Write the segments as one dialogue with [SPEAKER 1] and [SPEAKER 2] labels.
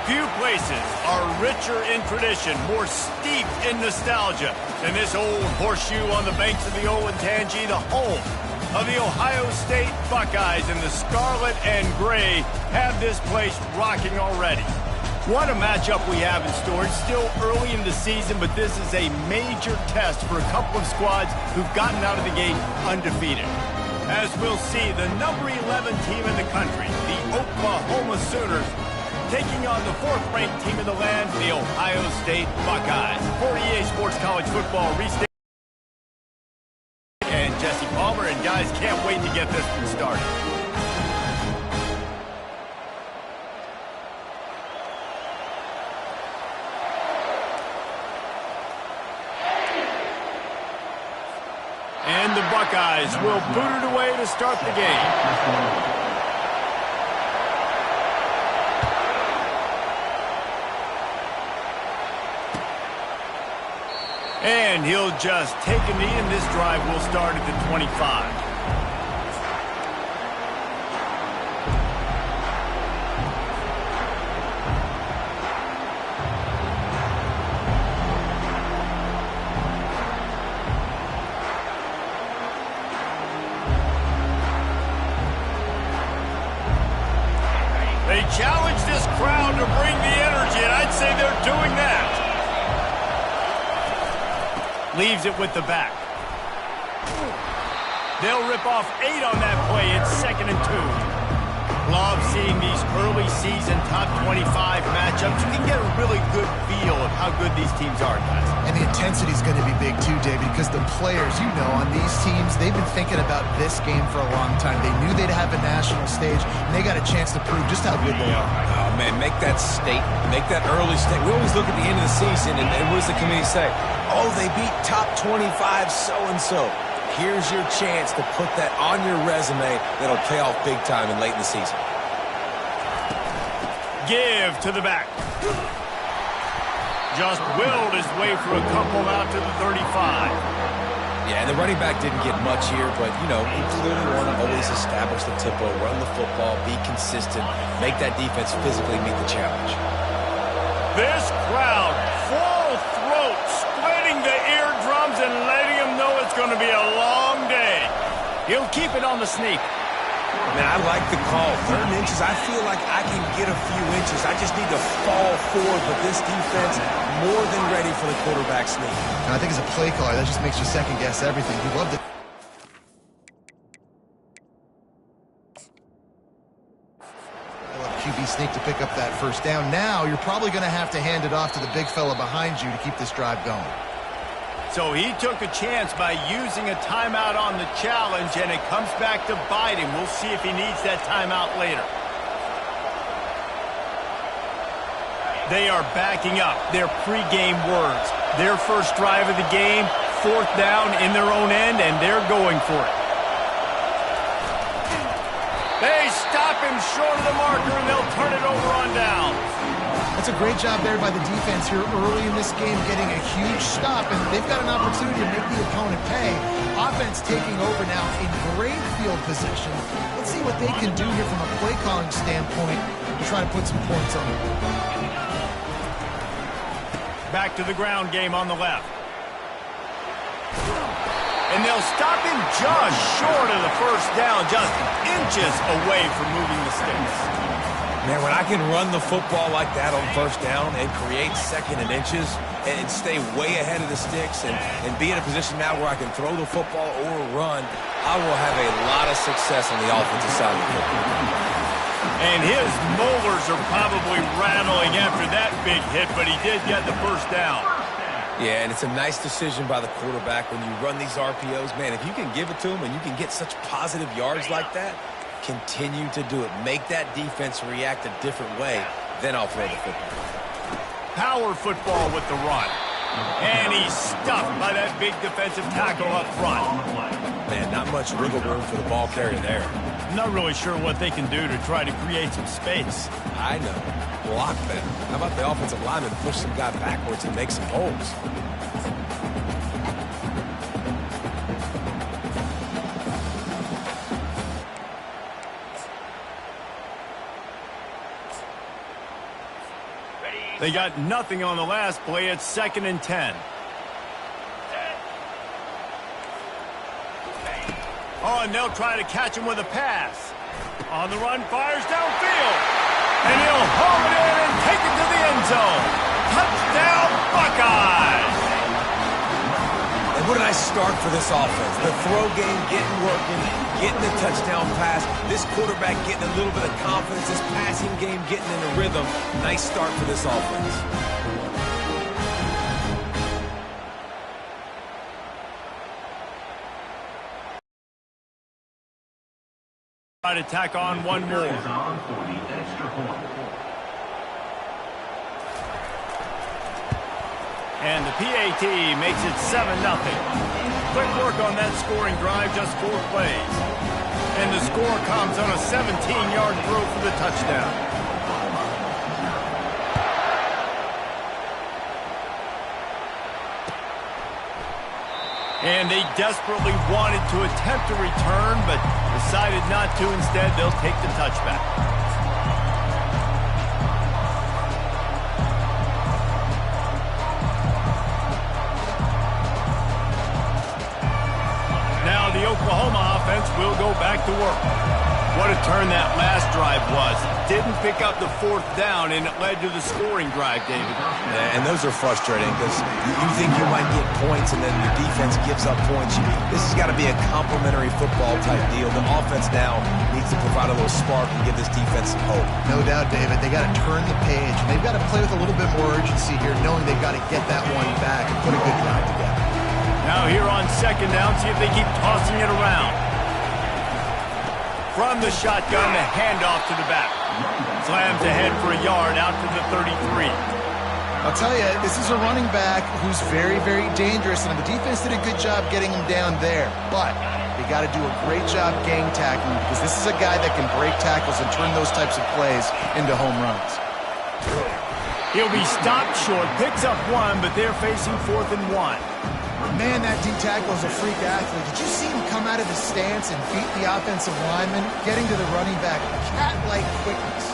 [SPEAKER 1] Few places are richer in tradition, more steeped in nostalgia than this old horseshoe on the banks of the old Ncaa, the home of the Ohio State Buckeyes. And the scarlet and gray have this place rocking already. What a matchup we have in store. It's still early in the season, but this is a major test for a couple of squads who've gotten out of the gate undefeated. As we'll see, the number 11 team in the country, the Oklahoma Sooners, taking on the 4th-ranked team in the land, the Ohio State Buckeyes. For EA Sports College Football, Restate and Jesse Palmer, and guys, can't wait to get this one started. And the Buckeyes will boot it away to start the game. And he'll just take a knee, and this drive will start at the 25. They challenge this crowd to bring the energy, and I'd say they're doing that. Leaves it with the back. They'll rip off 8 on that play. It's 2nd and 2. Love seeing these early season top 25 matchups. You can get a really good feel of how good these teams are, guys.
[SPEAKER 2] And the intensity is going to be big too, David, because the players, you know, on these teams, they've been thinking about this game for a long time. They knew they'd have a national stage, and they got a chance to prove just how good they are.
[SPEAKER 3] Oh, man, make that statement. Make that early statement. We always look at the end of the season, and what does the committee say? Oh, they beat top 25 so-and-so. Here's your chance to put that on your resume that'll pay off big time and late in the season.
[SPEAKER 1] Give to the back. Just willed his way through a couple out to the 35.
[SPEAKER 3] Yeah, and the running back didn't get much here, but, you know, he clearly want to always establish the tempo, run the football, be consistent, make that defense physically meet the challenge.
[SPEAKER 1] This crowd, full throat, splitting the eardrums and letting him know it's going to be a long day. He'll keep it on the sneak.
[SPEAKER 3] Man, I like the call. 3rd inches, I feel like I can get a few inches. I just need to fall forward, but this defense more than ready for the quarterback sneak.
[SPEAKER 2] And I think as a play caller, that just makes you second-guess everything. You love the... QB sneak to pick up that 1st down. Now you're probably going to have to hand it off to the big fella behind you to keep this drive going.
[SPEAKER 1] So he took a chance by using a timeout on the challenge, and it comes back to bite him. We'll see if he needs that timeout later. They are backing up their pregame words. Their first drive of the game, 4th down in their own end, and they're going for it. They stop him short of the marker, and they'll turn it over on downs.
[SPEAKER 2] That's a great job there by the defense here early in this game, getting a huge stop, and they've got an opportunity to make the opponent pay. Offense taking over now in great field position. Let's see what they can do here from a play-calling standpoint to try to put some points on it.
[SPEAKER 1] Back to the ground game on the left. And they'll stop him just short of the 1st down, just inches away from moving the sticks.
[SPEAKER 3] Man, when I can run the football like that on 1st down and create 2nd and inches and stay way ahead of the sticks and be in a position now where I can throw the football or run, I will have a lot of success on the offensive side of the football.
[SPEAKER 1] And his molars are probably rattling after that big hit, but he did get the 1st down.
[SPEAKER 3] Yeah, and it's a nice decision by the quarterback when you run these RPOs. Man, if you can give it to him and you can get such positive yards like that, continue to do it. Make that defense react a different way, then I'll throw the football.
[SPEAKER 1] Power football with the run. And he's stuffed by that big defensive tackle up front.
[SPEAKER 3] Man, not much wiggle room for the ball carrier there.
[SPEAKER 1] I'm not really sure what they can do to try to create some space.
[SPEAKER 3] I know. Block them. How about the offensive lineman push some guy backwards and make some holes?
[SPEAKER 1] They got nothing on the last play. It's 2nd and 10. Oh, and they'll try to catch him with a pass. On the run, fires downfield. And he'll haul it in and take it to the end zone. Touchdown, Buckeyes!
[SPEAKER 3] And what a nice start for this offense. The throw game getting working, getting the touchdown pass. This quarterback getting a little bit of confidence. This passing game getting in a rhythm. Nice start for this offense.
[SPEAKER 1] Try to tack on one more. And the PAT makes it 7-0. Quick work on that scoring drive, just 4 plays. And the score comes on a 17-yard throw for the touchdown. And they desperately wanted to attempt a return, but decided not to. Instead, they'll take the touchback. Now the Oklahoma offense will go back to work. What a turn that last drive was. Didn't pick up the 4th down, and it led to the scoring drive, David.
[SPEAKER 3] Yeah, and those are frustrating because you think you might get points, and then your defense gives up points. This has got to be a complementary football type deal. The offense now needs to provide a little spark and give this defense some hope.
[SPEAKER 2] No doubt, David. They got to turn the page, and they've got to play with a little bit more urgency here, knowing they've got to get that one back and put a good drive together.
[SPEAKER 1] Now here on 2nd down, see if they keep tossing it around. From the shotgun, the handoff to the back. Slams ahead for a yard out to the 33.
[SPEAKER 2] I'll tell you, this is a running back who's very, very dangerous, and the defense did a good job getting him down there. But they got to do a great job gang tackling because this is a guy that can break tackles and turn those types of plays into home runs.
[SPEAKER 1] He'll be stopped short, picks up 1, but they're facing 4th and 1.
[SPEAKER 2] Man, that D-tackle is a freak athlete. Did you see him come out of the stance and beat the offensive lineman, getting to the running back? Cat-like quickness.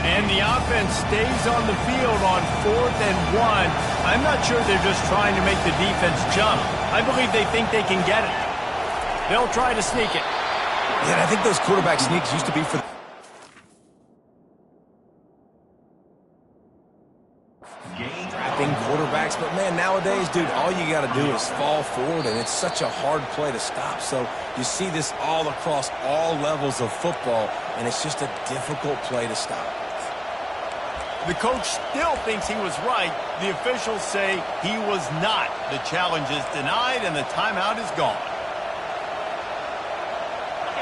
[SPEAKER 1] And the offense stays on the field on 4th and 1. I'm not sure they're just trying to make the defense jump. I believe they think they can get it. They'll try to sneak it.
[SPEAKER 3] Yeah, and I think those quarterback sneaks used to be for quarterbacks, but man, nowadays, dude, all you got to do is fall forward, and it's such a hard play to stop. So you see this all across all levels of football, and it's just a difficult play to stop.
[SPEAKER 1] The coach still thinks he was right. The officials say he was not. The challenge is denied, and the timeout is gone.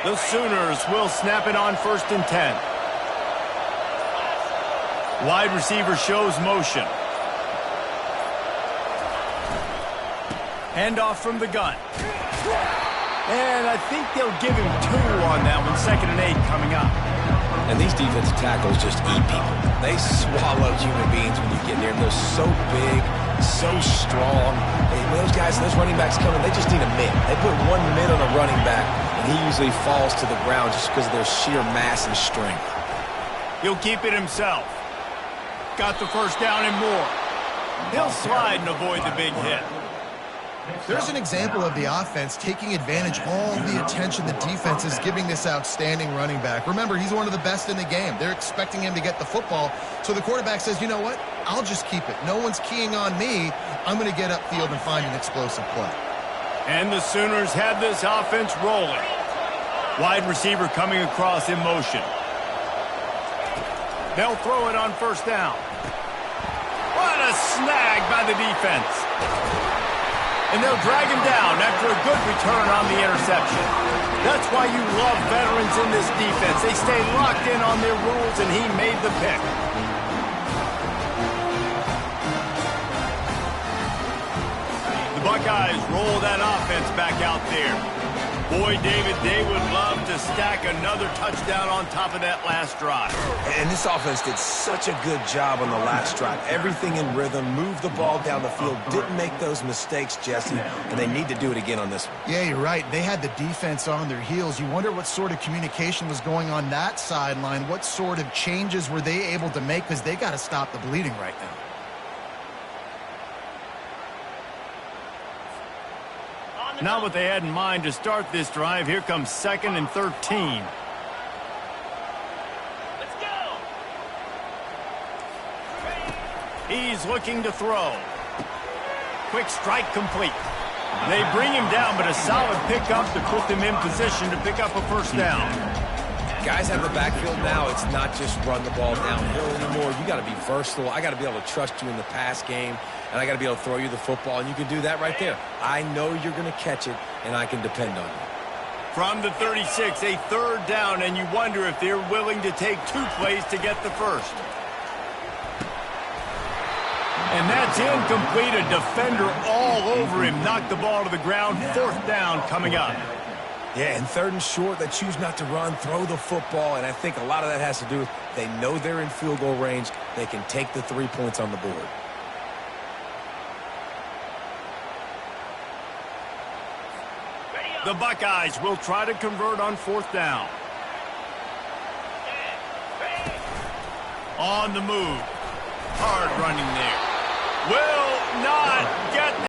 [SPEAKER 1] The Sooners will snap it on 1st and 10. Wide receiver shows motion. Handoff from the gun. And I think they'll give him 2 on that one. 2nd and 8 coming up.
[SPEAKER 3] And these defensive tackles just eat people. They swallow human beings when you get near them. They're so big, so strong. Those guys, those running backs coming, they just need a mid. They put 1 mid on a running back, and he usually falls to the ground just because of their sheer mass and strength.
[SPEAKER 1] He'll keep it himself. Got the 1st down and more. He'll slide and avoid the big hit.
[SPEAKER 2] There's an example of the offense taking advantage of all the attention the defense is giving this outstanding running back. Remember, he's one of the best in the game. They're expecting him to get the football. So the quarterback says, you know what? I'll just keep it. No one's keying on me. I'm going to get upfield and find an explosive play.
[SPEAKER 1] And the Sooners have this offense rolling. Wide receiver coming across in motion. They'll throw it on 1st down. What a snag by the defense. And they'll drag him down after a good return on the interception. That's why you love veterans in this defense. They stay locked in on their rules, and he made the pick. The Buckeyes roll that offense back out there. Boy, David, they would love to stack another touchdown on top of that last drive.
[SPEAKER 3] And this offense did such a good job on the last drive. Everything in rhythm, moved the ball down the field, didn't make those mistakes, Jesse, and they need to do it again on this one.
[SPEAKER 2] Yeah, you're right. They had the defense on their heels. You wonder what sort of communication was going on that sideline. What sort of changes were they able to make, because they got to stop the bleeding right now.
[SPEAKER 1] Not what they had in mind to start this drive. Here comes 2nd and 13.
[SPEAKER 4] Let's go.
[SPEAKER 1] He's looking to throw. Quick strike complete. They bring him down, but a solid pickup to put them in position to pick up a first down.
[SPEAKER 3] Guys have the backfield now. It's not just run the ball downhill anymore. You got to be versatile. I got to be able to trust you in the pass game, and I got to be able to throw you the football, and you can do that right there. I know you're going to catch it, and I can depend on you.
[SPEAKER 1] From the 36, a 3rd down, and you wonder if they're willing to take 2 plays to get the first. And that's incomplete. A defender all over him. Knocked the ball to the ground. 4th down coming up.
[SPEAKER 3] Yeah, and 3rd and short, they choose not to run, throw the football, and I think a lot of that has to do with they know they're in field goal range. They can take the 3 points on the board.
[SPEAKER 1] The Buckeyes will try to convert on 4th down. On the move. Hard running there. Will not get